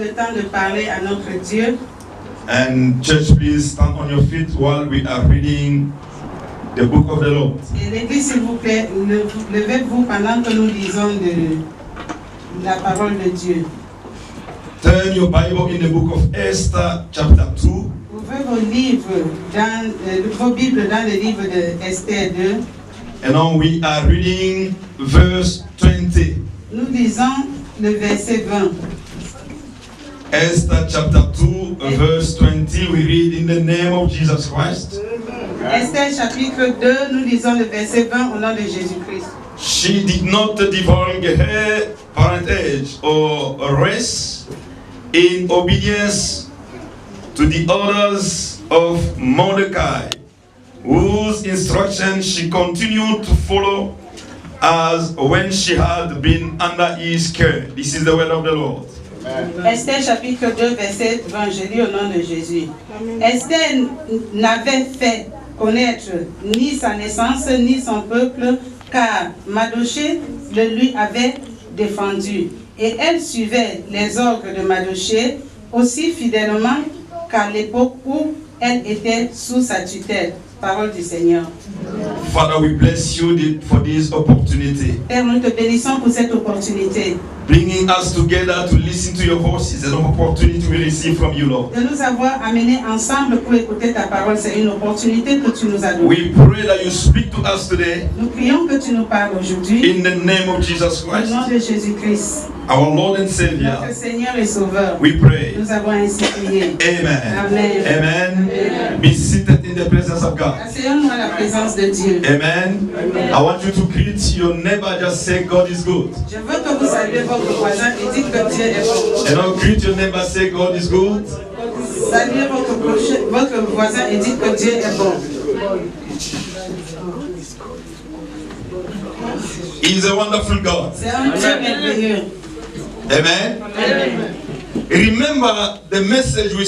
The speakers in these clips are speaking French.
Le temps de parler à notre Dieu. And church, please stand on your feet while we are reading the book of the Lord. Et l'église, s'il vous plaît, levez-vous pendant que nous lisons la parole de Dieu. Turn your Bible in the book of Esther, chapter 2. Ouvrez vos Bibles dans le livre de Esther 2. And now we are reading verse 20. Nous lisons le verset 20. Esther chapter 2, verse 20. We read in the name of Jesus Christ. Esther chapitre 2, nous lisons le verset 20 au nom de Jésus-Christ. She did not divulge her parentage or race in obedience to the orders of Mordecai, whose instructions she continued to follow as when she had been under his care. This is the word of the Lord. Esther chapitre 2 verset 20, je lis au nom de Jésus. Esther n'avait fait connaître ni sa naissance ni son peuple, car Mardochée le lui avait défendu. Et elle suivait les ordres de Mardochée aussi fidèlement qu'à l'époque où elle était sous sa tutelle. Parole du Seigneur. Father, we bless you for this opportunity. Père, nous te bénissons pour cette opportunité. Bringing us together to listen to your voice is an opportunity we receive from you, Lord. De nous avoir amenés ensemble pour écouter ta parole, c'est une opportunité que tu nous as donnée. We pray that you speak to us today. Nous prions que tu nous parles aujourd'hui. In the name of Jesus Au Christ, nom de Jésus-Christ, our Lord and Savior, notre Seigneur et Sauveur. we pray. Nous avons ainsi prié. Amen. Amen. Amen. Be seated in the presence of God. Asseyons-nous à la présence de Dieu. Amen. I want you to greet your neighbor. Just say God is good. Je veux que vous saluiez votre voisin et dites que Dieu est bon. And now greet your neighbor. Say God is good. Saluez votre voisin et dites que Dieu est bon. He is a wonderful God. C'est un Dieu merveilleux. Amen. Amen. Remember the message we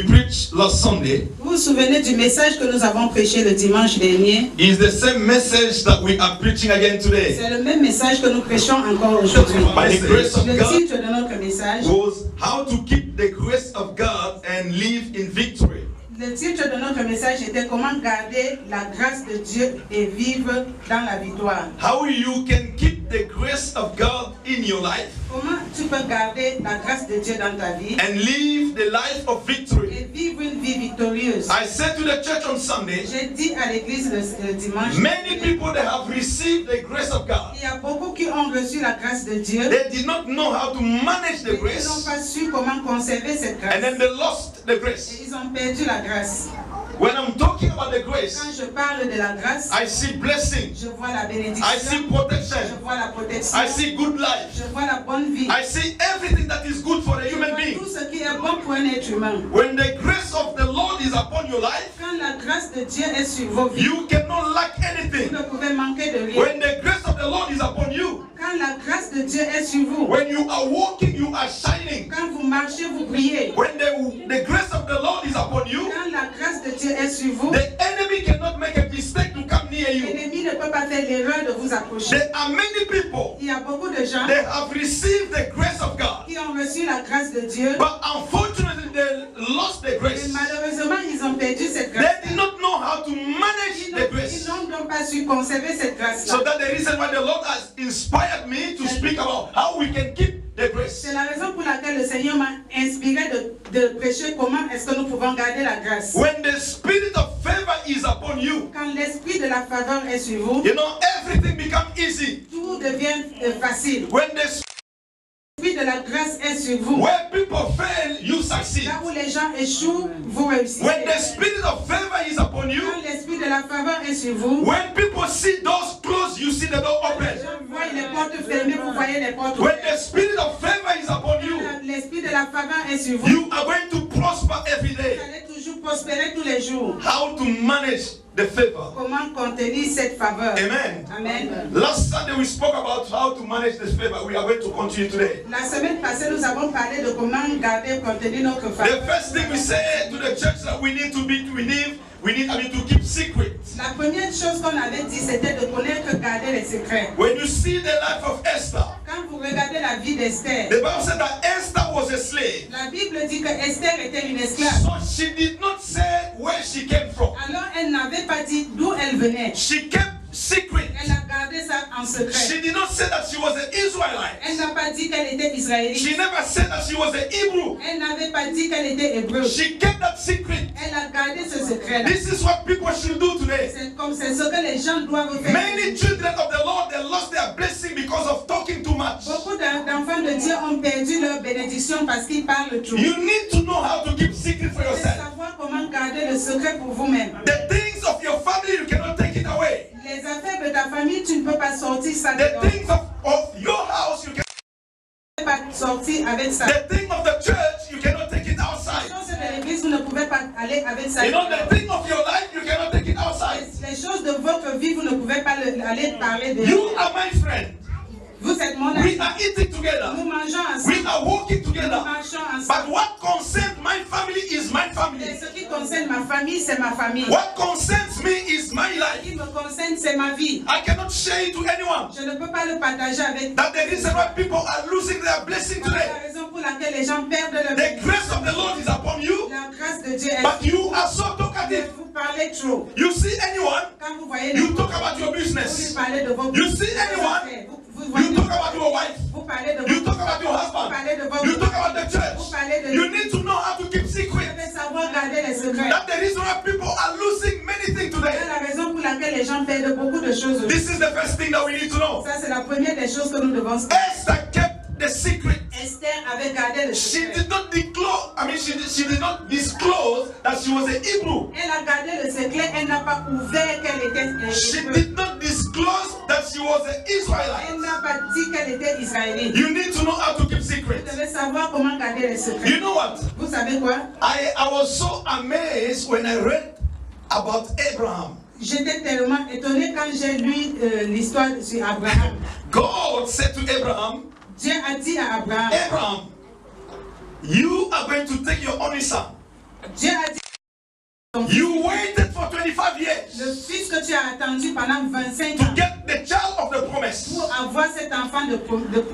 preached last Sunday. Vous vous souvenez du message que nous avons prêché le dimanche dernier? Is the same message that we are preaching again today. C'est le même message que nous prêchons encore aujourd'hui. By the grace of Le God titre de notre message, was how to keep the grace of God and live in victory. le titre de notre message était comment garder la grâce de Dieu et vivre dans la victoire. How you can keep the grace of God in your life Comment tu peux garder la grâce de Dieu dans ta vie and live the life of victory. et vivre une vie victorieuse. I said to the church on Sunday, J'ai dit à l'église le dimanche, many people that have received the grace of God, il y a beaucoup qui ont reçu la grâce de Dieu, they did not know how to manage the mais ils n'ont grace, pas su comment conserver cette grâce. and then they lost the Et grace. ils ont perdu la grâce. When I'm talking about the grace, Quand je parle de la grâce, I see blessing, je vois la I see bénédiction, je protection, vois la protection, I see good life, je vois la bonne vie. I see everything that is good for a Je human vois being. tout ce qui est bon pour un être humain. When the grace of the Lord is upon your life, Quand la grâce de Dieu est sur vos vies, you cannot lack vous anything. ne pouvez manquer de rien. When the grace of the Lord is upon you, Quand la grâce de Dieu est sur vous, when you are walking, you are shining. quand vous marchez, vous brillez. When the grace of the Lord is upon you, Quand la grâce de Dieu est sur vous, the enemy cannot make a mistake to come near you. l'ennemi ne peut pas faire l'erreur de vous approcher. There are many people Il y a beaucoup de gens that have received the grace of God, qui ont reçu la grâce de Dieu, but unfortunately they lost the mais grace. malheureusement, ils ont perdu cette grâce. They did not know how to manage the Ils grace. n'ont donc pas su conserver cette grâce-là. So that's the reason why the Lord has inspired me to speak about how we can keep the grace. C'est la raison pour laquelle le Seigneur m'a inspiré de prêcher comment est-ce que nous pouvons garder la grâce. When the spirit of favor is upon you, Quand l'esprit de la faveur est sur vous, you know, everything becomes easy. tout devient facile. When the L'esprit de la grâce est sur vous. where people fail, you succeed. Là où les gens échouent, vous réussissez. When the spirit of favor is upon you, Quand l'esprit de la faveur est sur vous, when people see doors closed, you see the door les open. gens voient les portes fermées, vous voyez les portes When ouvertes. the spirit of favor is upon you, Quand l'esprit de la faveur est sur vous, you are going to prosper every vous day. allez toujours prospérer tous les jours. How to manage the favor. Comment contenir cette faveur? Amen. Amen. Last Sunday we spoke about how to manage this favor. We are going to continue today. La semaine passée, nous avons parlé de comment garder, contenir notre faveur. The first thing we said to the church that we need to keep secret. La première chose qu'on avait dit, c'était de connaître, garder les secrets. When you see the life of Esther, Quand vous regardez la vie d'Esther, the Bible said that Esther was a slave veut dire que Esther était une esclave. So she did not say where she came from. Alors elle n'avait pas dit d'où elle venait. She kept secret. Elle a gardé ça en secret. She did not say that she was an Israelite. Elle n'a pas dit qu'elle était israélite. She never said that she was an Hebrew. Elle n'avait pas dit qu'elle était hébreu. She kept that secret. Elle a gardé ce secret-là. This is what people should do today. C'est ce que les gens doivent faire. Many children of the Lord, they lost their blessing because of talking too much. Beaucoup d'enfants de Dieu ont perdu leur bénédiction parce qu'ils parlent trop. You need to know how to keep secret for Vous devez yourself. savoir comment garder le secret pour vous-même. The things of your family, you cannot take it away. Les affaires de ta famille, tu ne peux pas sortir ça The dedans. things of your house, you Tu ne peux pas sortir avec ça. the thing of the church, you cannot take it Les outside. choses de l'église, vous ne pouvez pas aller avec ça. You know, the thing of your life, you cannot take it outside. Les choses de votre vie, vous ne pouvez pas aller parler de You are my friend. Vous êtes mon We ami. are eating together. Nous mangeons We ensemble. are walking Nous together. marchons But ensemble. what concerns my family is my Et family. ce qui concerne ma famille, c'est ma famille. What concerns me is my Ce life. qui me concerne, c'est ma vie. I cannot share it to anyone. Je ne peux pas le partager avec That's the reason why people are losing their blessing C'est today. la raison pour laquelle les gens perdent leur The grace of the Lord is upon you, La grâce de Dieu est but you are so talkative. vous parlez trop. You see anyone, Quand vous voyez les you gens, talk about your vous lui business. parlez de vos You see anyone, affaires. Vous voyez, you talk about your wife. vous parlez de You vos talk about your husband. parlez de vos You talk about the vous church. parlez de You need to know how to keep Vous secret. devez savoir garder les secrets. That's the reason why people are losing many things C'est today. la raison pour laquelle les gens perdent beaucoup de choses aujourd'hui. This is the first thing that we need to know. Ça, c'est la première des choses que nous devons savoir. Esther kept the secret. Esther avait gardé le She secret. did not disclose. She did not disclose that she was a Hebrew. Elle a gardé le secret. Elle n'a pas ouvert qu'elle était She hébreu. did not disclose that she was an Elle Israelite. n'a pas dit qu'elle était israélite. You need to know how to keep Vous secret. devez savoir comment garder les secrets. You know what? Vous savez quoi? I was so amazed when I read about Abraham. J'étais tellement étonnée quand j'ai lu l'histoire sur Abraham. God said to Abraham, Dieu a dit à Abraham, Abraham, you are going to take your only son. Dieu a dit, You waited for 25 le years fils que tu as attendu pendant 25 to ans get the child of the promise. pour avoir cet enfant de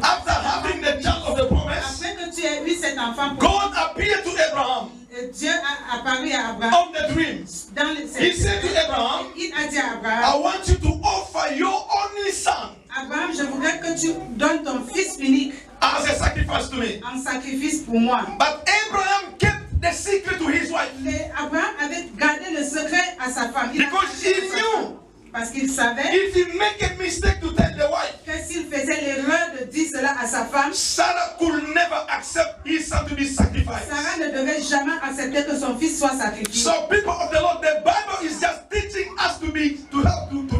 After having the child of the promise, Après que tu aies eu cet enfant, God appeared to Abraham Dieu a apparu à Abraham on the dreams. dans le He said to Abraham, Il a dit à I Abraham, want you to offer your only son Abraham, je voudrais que tu donnes ton fils unique as a sacrifice to me. en sacrifice pour moi. But Abraham kept the secret to his wife. Mais Abraham avait gardé le secret à sa femme. Il a Because caché he à sa knew femme. Parce qu'il savait if he make a mistake to tell the wife, que s'il faisait l'erreur de dire cela à sa femme, Sarah could never accept his son to be sacrificed. Sarah ne devait jamais accepter que son fils soit sacrifié. So people of the Lord, the Bible is just teaching us to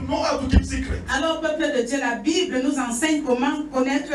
know how to keep secret. Alors, peuple de Dieu, la Bible nous enseigne comment connaître,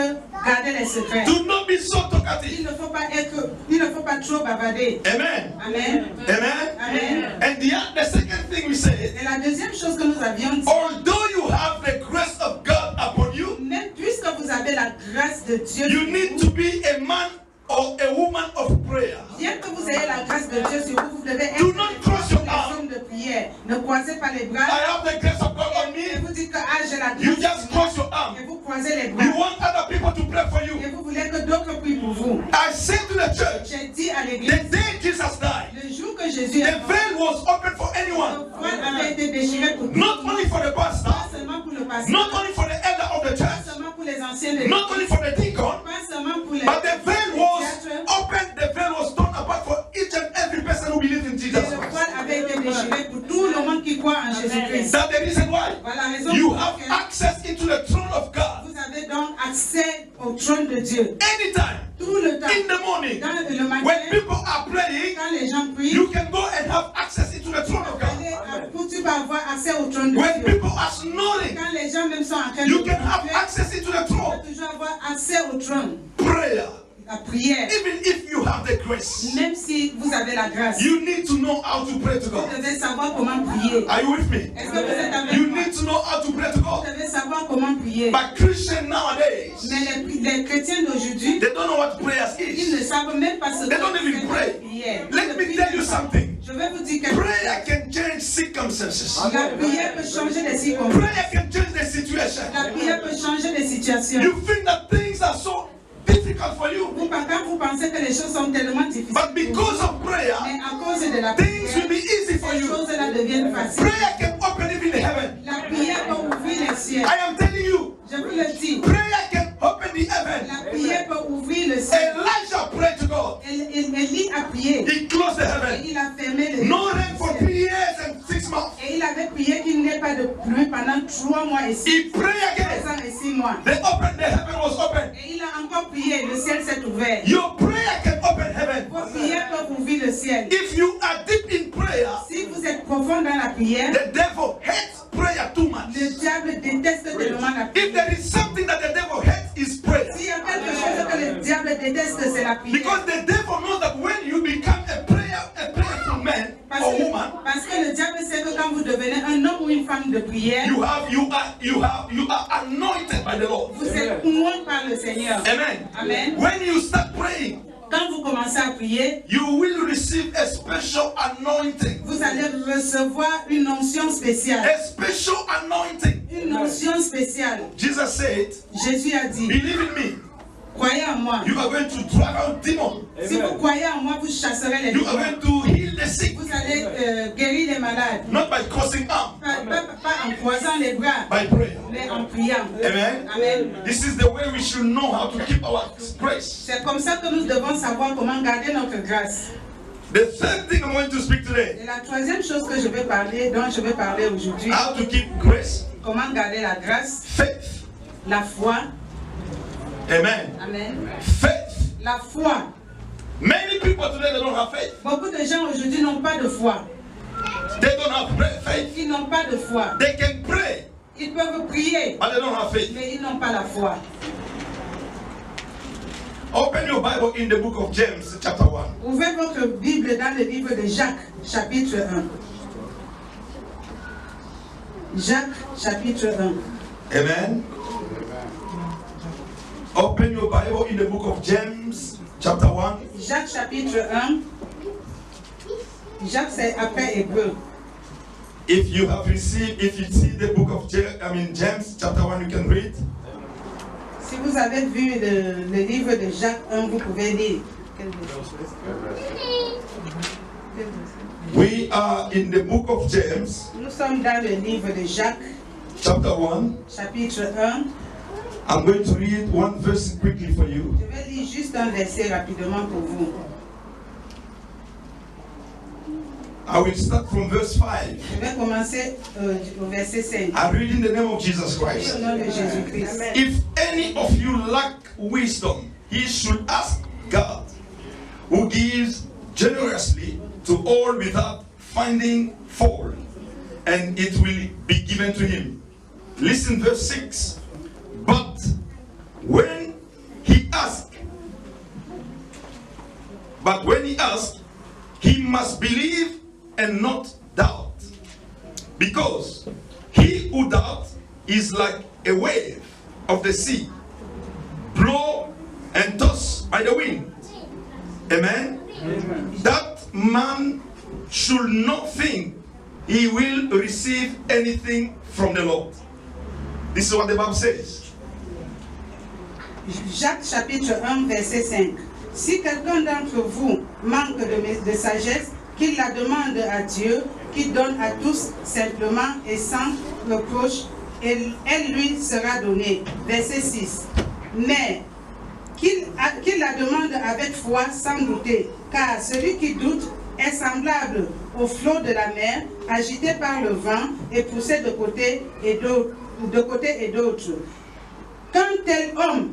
garder les secrets. Do not be so Il talkative. ne faut pas trop bavarder. Amen. Amen. Amen. Amen. And the second thing we say, Et la deuxième chose que nous avions dit, although you have the grace of God upon you, même puisque vous avez la grâce de Dieu, you need to be a man or a woman of prayer. bien que vous ayez la grâce de Dieu sur vous, vous devez Do être not cross your des arms. hommes de prière. Ne croisez pas les I bras have the grace of God on et me. vous dites que j'ai la You grâce just de Dieu. cross your arm. Et vous croisez les bras. You want other people to pray for you. Et vous voulez que d'autres prient pour vous. I said to the church, J'ai dit à the l'église, day Jesus died, le jour que Jésus est the mort, veil was open for le anyone. voile avait été déchiré pour tout. Not only for the Pas pastor, seulement pour le pasteur, not only for the elder of the pas church, seulement pour les anciens de not only for the deacon, pas seulement pour les but the veil was diacres. open, the veil was torn apart for each and every person who believes in Et Jesus le Christ. voile avait été déchiré pour tout le monde qui croit en Jésus-Christ. That's the reason why Voilà la raison you pour have laquelle access into the throne of God vous avez donc accès au trône de Dieu. anytime Tout le temps. in the morning. Dans le matin, When people are praying, quand les gens prient, you can go and have access into the throne of God. tu peux avoir accès au trône de When Dieu. people are snoring, Quand les gens même sont en train you de can have prier, access into the tu throne. peux toujours avoir accès au trône. Prayer, La prière. even if you have the grace, Même si vous avez la grâce, you need to know how to pray to vous God. devez savoir comment prier. Are you with me? Est-ce que vous êtes avec You moi? need to know how to pray to Vous God. devez savoir comment prier. But Christians nowadays, Mais les chrétiens d'aujourd'hui, they don't know what prayers ils ne is. savent même pas ce They don't que even c'est pray. la prière. Ils Let ne me prient tell you même pas. something. Je vais vous dire quelque Prayer chose. can change circumstances. La prière peut changer les circonstances. Prayer can change the situation. La prière peut changer les situations. You think that things are so difficult for you. Quand vous pensez pensez que les choses sont tellement difficiles. But because of prayer, Mais à cause de la things will prière, be easy for ces you. choses-là deviennent faciles. Prayer can open even heaven. La prière peut ouvrir les cieux. I am telling you, Je vous le dis. prayer can open the heaven. La prière peut ouvrir le ciel. Elijah prayed to God. Élie a prié. He closed the Et heaven. il a fermé le No rain for ciel. 3 years and 6 months. Et il avait prié qu'il n'y ait pas de pluie pendant 3 mois et 6 He prayed again. ans et 6 mois. The heaven was open. Et il a encore prié. Le ciel s'est ouvert. Your prayer can open heaven. Vos prières peuvent ouvrir le ciel. If you are deep in prayer, Si vous êtes profond dans la prière, the devil hates prayer too much. le diable déteste tellement la If prière. there is something that the devil hates, is prayer. S'il y a quelque chose que le diable déteste, c'est la prière. Because the devil knows that when you become a prayerful man or woman, Parce que le diable sait que quand vous devenez un homme ou une femme de prière, you are anointed by the Lord. vous êtes oint par le Seigneur. Amen. Amen. When you start praying, Quand vous commencez à prier, you will receive a special anointing. vous allez recevoir une onction spéciale. A special anointing. Une onction spéciale. Jesus said, Jésus a dit, believe in me. croyez en moi. You are going to drive out demons. Si vous croyez en moi, vous chasserez les You are démons. going to heal the sick. Vous allez guérir les malades. Not by crossing arms, Pas en croisant les bras, by prayer. mais en priant. Amen. Amen. This is the way we should know how to keep our grace. C'est comme ça que nous devons savoir comment garder notre grâce. The third thing I'm going to speak today, Et la troisième chose que je vais parler, dont je vais parler aujourd'hui, how to keep grace, comment garder la grâce, faith. la foi. Amen. Amen. Faith. La foi. Many people today, they don't have faith. Beaucoup de gens aujourd'hui n'ont pas de foi. They don't have faith. Ils n'ont pas de foi. They can pray, Ils peuvent prier, but they don't have faith. mais ils n'ont pas la foi. Open your Bible in the book of James, chapter 1. Ouvrez votre Bible dans le livre de Jacques, chapitre 1. Jacques, chapitre 1. Amen. Open your Bible in the book of James, chapter 1. Jacques, chapitre 1. Jacques, c'est après Hébreu. If you see the book of James, chapter 1, you can read. Si vous avez vu le livre de Jacques 1, vous pouvez lire. We are in the book of James, Nous sommes dans le livre de Jacques, chapter 1. chapitre 1. I'm going to read one verse quickly for you. Je vais lire juste un verset rapidement pour vous. I will start from verse 5. Je vais commencer au verset 5. I read in the name of Jesus Au Christ. nom de Jésus-Christ. If any of you lack wisdom, he should ask God, who gives generously to all without finding fault, and it will be given to him. Listen, verse 6. But when he asks, he must believe and not doubt. Because he who doubts is like a wave of the sea, blown and tossed by the wind. Amen? Amen. That man should not think he will receive anything from the Lord. This is what the Bible says. Jacques chapitre 1 verset 5. Si quelqu'un d'entre vous manque de sagesse, qu'il la demande à Dieu, qui donne à tous simplement et sans reproche, et elle lui sera donnée. Verset 6. Mais qu'il la demande avec foi sans douter, car celui qui doute est semblable au flot de la mer, agité par le vent et poussé de côté et d'autre. Qu'un tel homme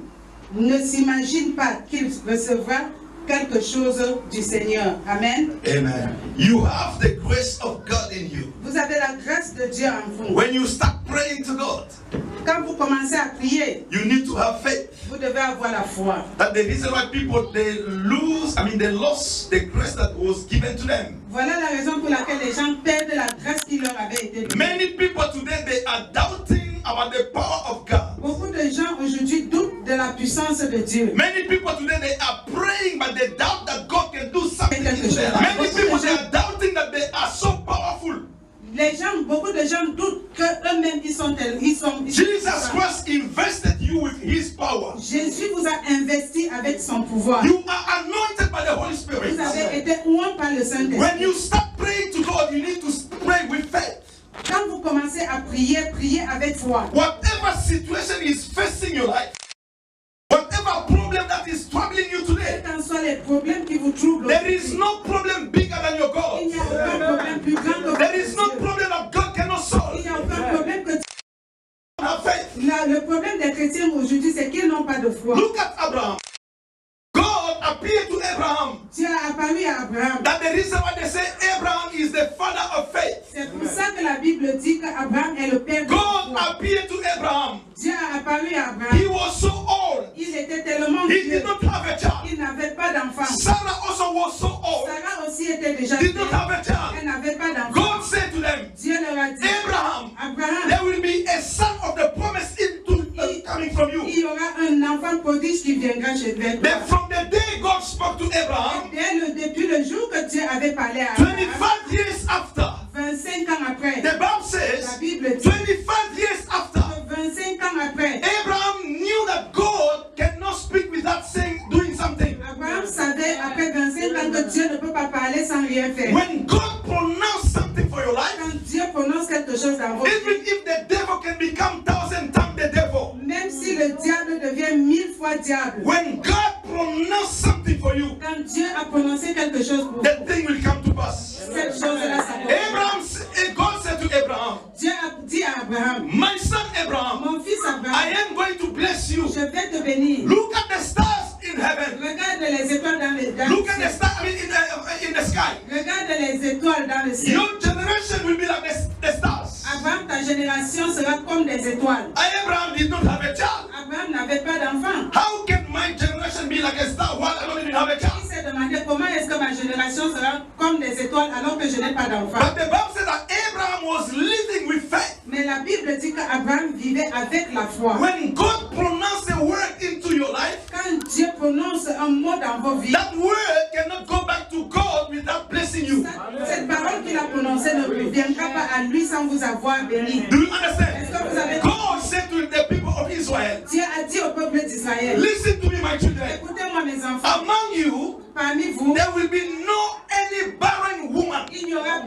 ne s'imagine pas qu'il recevra quelque chose du Seigneur. Amen. Amen. You have the grace of God in you. Vous avez la grâce de Dieu en vous. When you start praying to God, Quand vous commencez à prier, you need to have faith. vous devez avoir la foi. That the reason why people they lost the grace that was given to them. Voilà la raison pour laquelle les gens perdent la grâce qui leur avait été donnée. Many people today they are doubting about the power of God. Beaucoup de gens aujourd'hui doutent de la puissance de Dieu. Many people today they are praying but they doubt that God can do something. Quelque chose. Many people they are doubting that they are so powerful. Beaucoup de gens doutent qu'eux-mêmes ils sont. Jesus Christ invested you with his power. Jésus vous a investi avec son pouvoir. You are anointed été oint par le Saint-Esprit. When you start praying to God, you need to pray with faith. Quand vous commencez à prier, priez avec foi. Whatever situation is facing your life, whatever problem that is troubling you today, Quels qu'en soient les problèmes qui vous troublent, there is no problem bigger than your il n'y a God. aucun problème plus grand que There is no votre Dieu. problem that God cannot Il solve. n'y a aucun problème que Have faith. Le problème des chrétiens aujourd'hui, c'est qu'ils n'ont pas de foi. Look at Abraham. God appeared to Abraham. Dieu a apparu à Abraham. That the reason why they say Abraham is the father of faith. C'est pour ça que la Bible dit qu'Abraham est le père de la God foi. appeared to Abraham. Dieu a apparu à He Abraham. was so old. Il était tellement He vieux. did not have a child. Il n'avait pas d'enfant. Sarah also was so old. Sarah aussi était déjà Did vieille. not have a child. Elle n'avait pas d'enfant. God said to them, Dieu leur a dit, Abraham, Abraham, there will be a son of the promise coming from you. il y aura un enfant prodige qui viendra chez toi. Then from the day God spoke to Abraham, Depuis le jour que Dieu avait parlé à Abraham, 25 years after, 25 ans après, the Bible la says, Bible dit, 25 years after, 25 ans après, Abraham knew that God cannot speak without doing something. Abraham savait après 25 ans que Dieu ne peut pas parler sans rien faire. When God pronounced something for your life, Quand Dieu prononce quelque chose dans votre even vie, if the devil can become 1,000 times the devil, même si le diable devient 1000 fois diable, when God pronounced something for you, quand Dieu a prononcé quelque chose pour vous, that thing will come to pass. cette chose-là s'accomplit. God said to Abraham, Dieu a dit à Abraham, my son Abraham, mon fils I Abraham, am going to bless you. je vais te bénir. Look at the stars in heaven. Regarde les étoiles dans le Look at the ciel. stars in the sky. Regarde les étoiles dans le ciel. Your generation will be like the stars. Abraham, ta génération sera comme des étoiles. Abraham did not have a child. Abraham n'avait pas d'enfant. How can my generation be like a star while I don't even have a Il child? s'est demandé comment est-ce que ma génération sera comme des étoiles alors que je n'ai pas d'enfant. But the Bible says that Abraham was living with faith. Mais la Bible dit qu'Abraham vivait avec la foi. When God pronounced a word into your life, Quand Dieu prononce un mot dans vos vies, that word cannot go back to God without blessing you. cette parole qu'il a prononcée ne reviendra pas à lui sans vous avoir béni. Do you Est-ce understand? que vous avez God said to the people of Israel, Dieu a dit au peuple d'Israël, listen to me, my children. écoutez-moi mes enfants, Among you, parmi vous, there will be no any barren woman. il n'y aura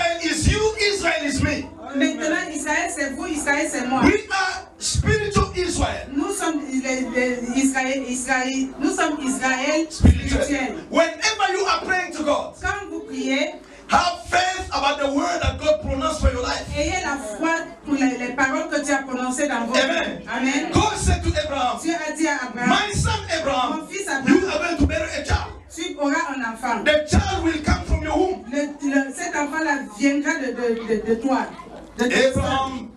Israel is you, Israel is me. maintenant Israël c'est vous, Israël c'est moi. We are spiritual Israel. Nous sommes Israël Spiritual. spirituel. Whenever you are praying to God, Quand vous priez, have faith about the word that God pronounced for your life. ayez la foi pour les paroles que Dieu a prononcées dans votre vie. Amen. Amen. God said to Abraham, Dieu a dit à Abraham, my son Abraham, mon fils you Abraham, are going to bear a child. tu auras un enfant. The child will come from your womb. Cet enfant-là viendra de toi. De tes seins. Abraham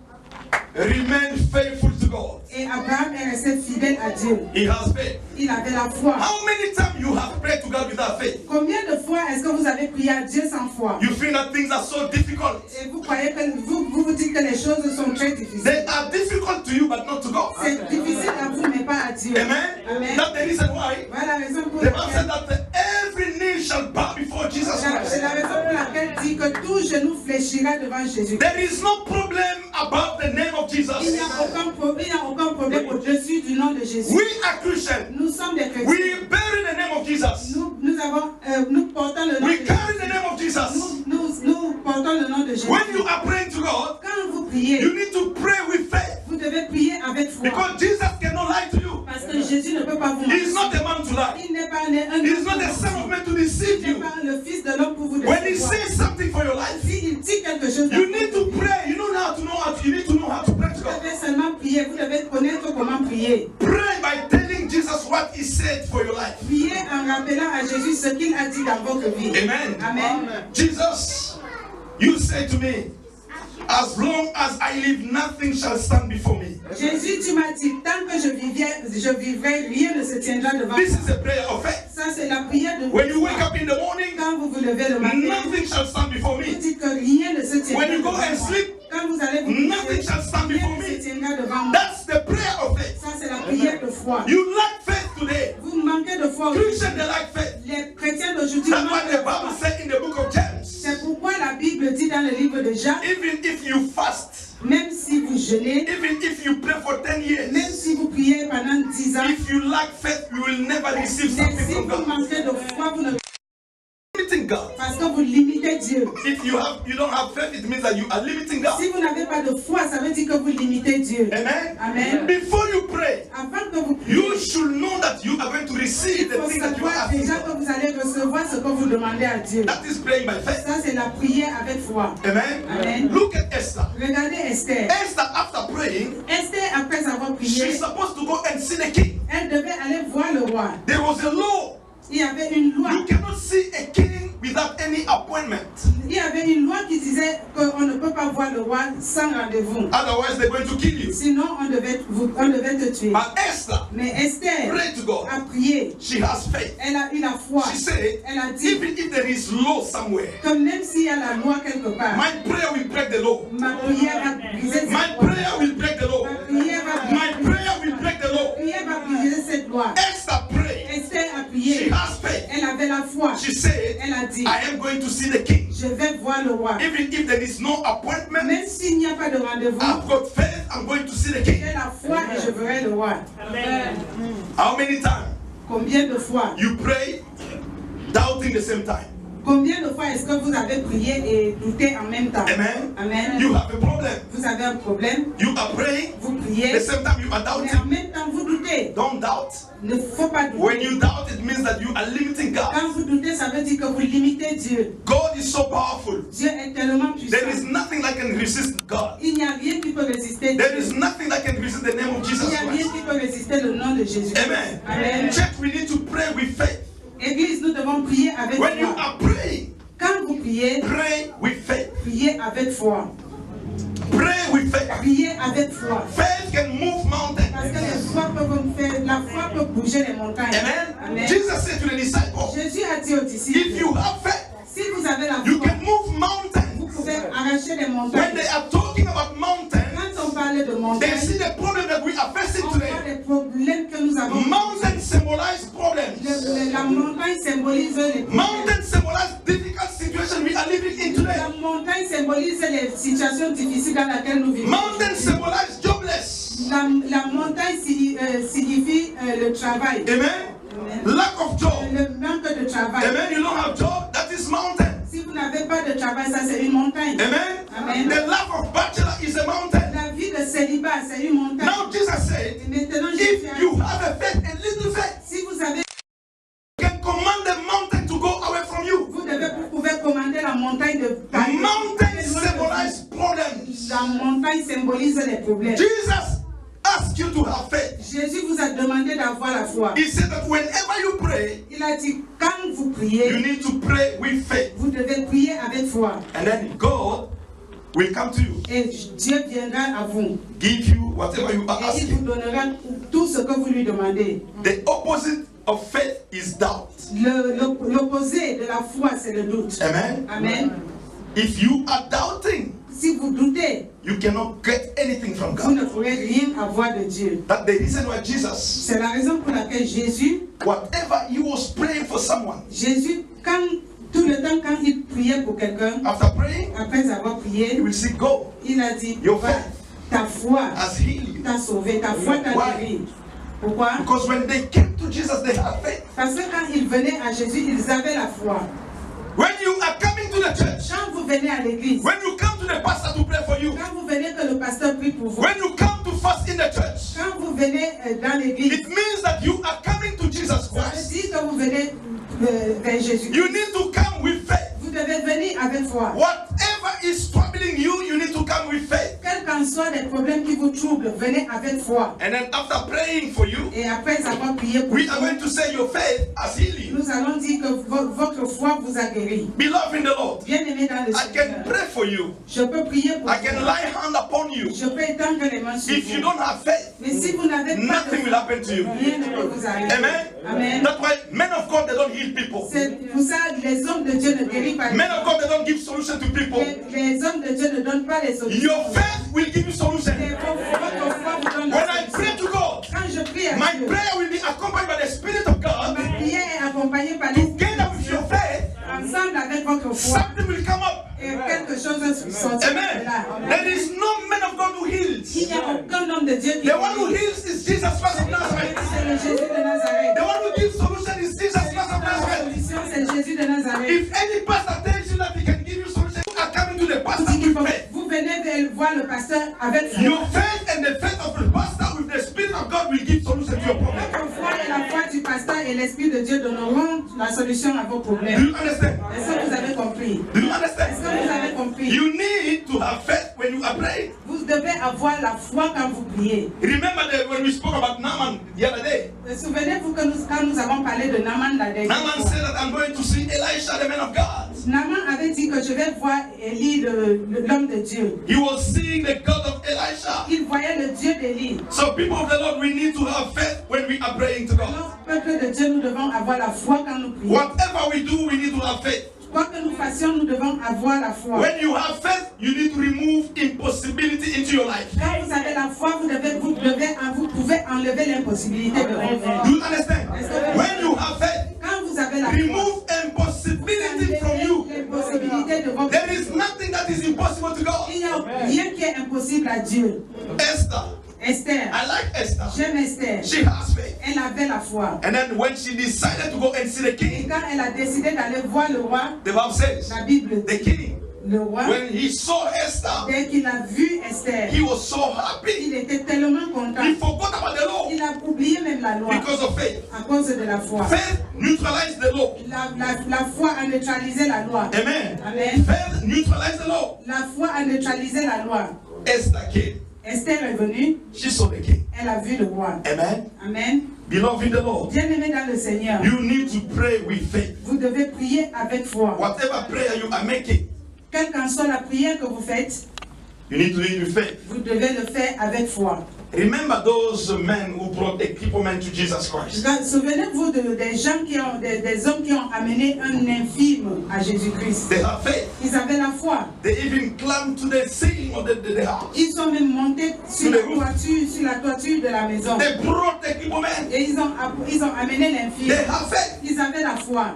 remained faithful to God. Et Abraham est resté fidèle à Dieu. He has faith. Il avait la foi. How many times you have prayed to God without faith? Combien de fois est-ce que vous avez prié à Dieu sans foi? You feel that things are so difficult. Et vous croyez que vous dites que les choses sont très difficiles. They are difficult to you, but not to God. C'est difficile à vous, mais pas à Dieu. Amen. Amen. That's the reason why Voilà la raison pour the Bible said laquelle that every knee shall bow before Jesus c'est Christ. la raison pour laquelle dit que tout genou fléchira devant Jésus. There is no problem about the name of Jesus. Il n'y a aucun problème au-dessus du nom de Jésus. We are Christians. Nous sommes des chrétiens. We bear the name of Jesus. Nous portons le nom de We Jésus. carry the name of Jesus. Nous portons le nom de Jésus. When you are praying to God, Quand vous priez, you need to pray with faith. vous devez prier avec foi. Because Jesus cannot lie to you. Parce que Jésus ne peut pas vous He is mentir. not a man to lie. Il n'est pas un He is not a son of man to Il deceive n'est you. pas le fils de l'homme pour vous When he décevoir. says something for your life, S'il dit quelque chose, you need to pray. You need to know how to pray to vous God. devez seulement prier. Vous devez connaître comment prier. Pray by telling Jesus what he said for your life. Priez en rappelant à Jésus ce qu'il a dit dans votre vie. Amen. Amen. Jesus, you say to me, as long as I live, nothing shall stand before me. Jésus, tu m'as dit, tant que je vivrai, rien ne se tiendra devant This moi. is a prayer of faith. Ça, c'est la prière de When you wake up in the morning, Quand vous vous levez le matin, nothing shall stand before vous me. dites que rien ne se tiendra When you go devant and moi. sleep, Quand vous allez vous nothing coucher, shall stand rien before ne se me. tiendra devant moi. That's the prayer of faith. Ça, c'est la prière de foi. You lack faith today. Vous manquez de foi aujourd'hui. Christians, they lack faith. Les chrétiens d'aujourd'hui That's what manquent the de foi. Bible said in the book of James. C'est pourquoi la Bible dit dans le livre de Jacques, Even if you fast, même si vous jeûnez, even if you pray for 10 years, même si vous priez pendant 10 ans, if you lack faith, you will never receive mais something si from vous God. manquez de foi, vous ne limiting God. Parce que vous limitez Dieu. If you don't have faith, it means that you are limiting God. Si vous n'avez pas de foi, ça veut dire que vous limitez Dieu. Amen. Amen. Before you pray, Avant que vous priez, you should know that you are going to receive the il faut thing that you are savoir asking déjà for. que vous allez recevoir ce que vous demandez à Dieu. That is praying by faith. Ça, c'est la prière avec foi. Amen. Amen. Look at Esther. Regardez Esther. Esther, after praying, Esther, après avoir prié, she's supposed to go and see the king. elle devait aller voir le roi. There was a law. Il y avait une loi. You cannot see a king without any appointment. Il y avait une loi qui disait qu'on ne peut pas voir le roi sans rendez-vous. Otherwise, they're going to kill you. Sinon, on devait te tuer. But Esther Mais Esther prayed to God. a prié. She has faith. Elle a eu la foi. She said, Elle a dit even if there is law somewhere, que même s'il y a la loi quelque part, my prayer will break the law. ma prière va briser cette My loi. prayer will break the law. Ma prière va My prayer will break the law. briser cette loi. Esther prayed. Esther a She prié. has faith. Elle avait la foi. She said, Elle a dit, I am going to see the king. je vais voir le roi. Even if there is no appointment, Même s'il n'y a pas de rendez-vous, I've got faith. I'm going to see the king. j'ai la foi et je verrai le roi. How many times Combien de fois? you pray doubting the same time? Combien de fois est-ce que vous avez prié et douté en même temps? Amen. Amen. You have a problem. Vous avez un problème, You are praying. vous The priez, same time you are mais en doubting. même temps vous doutez. Don't doubt. Il ne faut pas When douter. you doubt, it means that you are limiting God. Quand vous doutez, ça veut dire que vous limitez Dieu. God is so powerful. Dieu est tellement puissant. There is nothing that can resist God. Il n'y a rien qui peut résister There Dieu. is nothing that can resist the name of Jesus Il n'y a rien Christ. qui peut résister le nom de Jésus. Amen. Amen. Church, we need to pray with faith. Église, nous devons prier avec When you foi. are praying, Quand vous priez, pray with faith. priez avec foi. Pray with faith. Priez avec foi. Faith can move mountains. Parce que la foi peut bouger les montagnes. Amen. Amen. Jesus said to the disciples, Jésus a dit aux disciples, if you have faith, si vous avez la you foi, can move vous mountains. pouvez arracher les When montagnes. they are talking about mountains, Quand on parle de they montagnes, see the problem that we are facing on voit today. les problèmes que nous avons. Mountains symbolize problems. La montagne symbolise les problèmes. Mountains symbolize difficult situations we are living in today. La montagne symbolise les situations difficiles dans lesquelles nous vivons. Mountains symbolize jobless. La montagne signifie le travail. Amen. Lack of job. Le manque de travail. Amen. You don't have job. That is mountain. Si vous n'avez pas de travail, ça c'est une montagne. Amen. Amen. The life of bachelor is a mountain. La vie de célibat, c'est une montagne. Now Jesus said, Et maintenant, Jésus if a you dit, have a faith, a little faith, si vous avez, you can command the mountain to go away from you. vous pouvez commander la montagne de partir. Mountains symbolize problems. La montagne symbolise les problèmes. Jesus asked you to have faith. Jésus vous a demandé d'avoir la foi. He said that whenever you pray, Il a dit, quand vous you priez, need to pray with faith. vous devez prier avec foi. And then God will come to you, Et Dieu viendra à vous. give you whatever you are Et il vous asking. donnera tout ce que vous lui demandez. The opposite of faith is doubt. L'opposé de la foi, c'est le doute. Amen. Amen. If you are doubting, Si vous doutez, you cannot get anything from vous God. ne pourrez rien avoir de Dieu. That's the reason why Jesus, C'est la raison pour laquelle Jésus, whatever he was praying for someone, tout le temps quand il priait pour quelqu'un, after praying, après avoir he prié, will say, Go, il a dit, your faith ta foi has healed you. t'a sauvé, ta foi t'a Why? guéri. Pourquoi? Because when they came to Jesus, they had faith. Parce que quand ils venaient à Jésus, ils avaient la foi. When you are coming to the church, Quand vous venez à l'église, when you come to the pastor to pray for you, quand vous venez que le pasteur prie pour vous, when you come to fast in the church, quand vous venez dans l'église, it means that you are coming to Jesus ça veut Christ. dire que vous venez vers Jésus. You need to come with faith. Vous devez venir avec foi. Whatever is troubling you, you need to come with faith. Quels qu'en soient les problèmes qui vous troublent, venez avec foi. And then after praying for you, Et après avoir prié pour we are vous, going to say your faith has healed you. nous allons dire que votre foi vous a guéri. Beloved in the Lord, Bien-aimé dans le I can Seigneur, pray for you. je peux prier pour I can vous. lay hand upon you. Je peux étendre les mains sur If you vous. don't have faith, Mais si vous n'avez pas de nothing will foi, happen to you. rien ne peut vous arriver. Amen. Amen. That's why men of God, they don't heal people. C'est pour ça que les hommes de Dieu ne guérissent pas. Men of God, they don't give solution to people. Les hommes de Dieu ne donnent pas les solutions. Your faith will give you solution. Et votre foi vous donne When la I pray solution. to God, Quand je prie à my Dieu, prayer will be accompanied by the Spirit of God. ma prière est accompagnée par l'Esprit Together with your faith, ensemble avec votre foi. something will come up. Et quelque chose sortira de Amen. là. There is no man of God who heals. Il n'y a aucun homme de Dieu qui The one who guérit. heals is Jesus Christ of Nazareth. C'est le Jésus de Nazareth. The one who gives solution is Jesus Christ of La Nazareth. solution, c'est Jésus de Nazareth. Nazareth. If any pastor tells you that he can give you solution, you are coming to the pastor with faith. Vous venez voir le pasteur avec foi. Your faith and the faith of the pastor with the Spirit of God will give solution to your problem. Votre foi et la foi du pasteur et l'Esprit de Dieu donneront la solution à vos Do problèmes. you understand? Est-ce que vous avez compris? Do you Est-ce understand? que vous avez compris? You need to have faith when you are praying. Vous devez avoir la foi quand vous priez. Remember that when we spoke about Naaman the other day, Souvenez-vous que quand nous avons parlé de Naaman la dernière Naaman fois. said that I'm going to see Elisha, the man of God. Naaman avait dit que je vais voir Élie, l'homme de Dieu. He was seeing the God of Elisha. Il voyait le Dieu d'Élie. So people of the Lord, we need to have faith when we are praying to God. Alors, peuple de Dieu, nous devons avoir la foi quand nous prions. Whatever we do, we need to have faith. Quoi que nous fassions, nous devons avoir la foi. When you have faith, you need to remove impossibility into your life. Quand vous avez la foi, vous pouvez enlever l'impossibilité de votre vie. Do you understand? When you have faith, Quand vous avez la foi, remove impossibility from you. l'impossibilité de votre There vie. is nothing that is impossible to God. Il n'y a rien qui est impossible à Dieu. Esther, Esther, I like Esther. j'aime Esther. She has faith. Elle avait la foi. And then when she decided to go and see the Et king, quand elle a décidé d'aller voir le roi, the Bible says, la Bible the dit, king, le roi, when he saw Esther, dès qu'il a vu Esther, he was so happy. il était tellement content. He forgot about the law Il a oublié même la loi because of faith. à cause de la foi. Faith neutralized the law. La foi a neutralisé la loi. Amen. Amen. Faith neutralized the law. La foi a neutralisé la loi. Esther came. Esther est venue, She saw the king. elle a vu le roi. Amen. Amen. Beloved in the Lord, Bien-aimé dans le Seigneur, you need to pray with faith. vous devez prier avec foi. Whatever prayer you are making, Quelle qu'en soit la prière que vous faites, you need to do it with faith. vous devez le faire avec foi. Remember those men who brought a crippled man to Jesus Christ. Souvenez-vous des gens des hommes qui ont amené un infirme à Jésus-Christ. They have faith. Ils avaient la foi. They even climbed to the ceiling of the house. Ils sont même montés sur la toiture de la maison. They brought the crippled man. Et ils ont amené l'infirme. They have faith. Ils avaient la foi.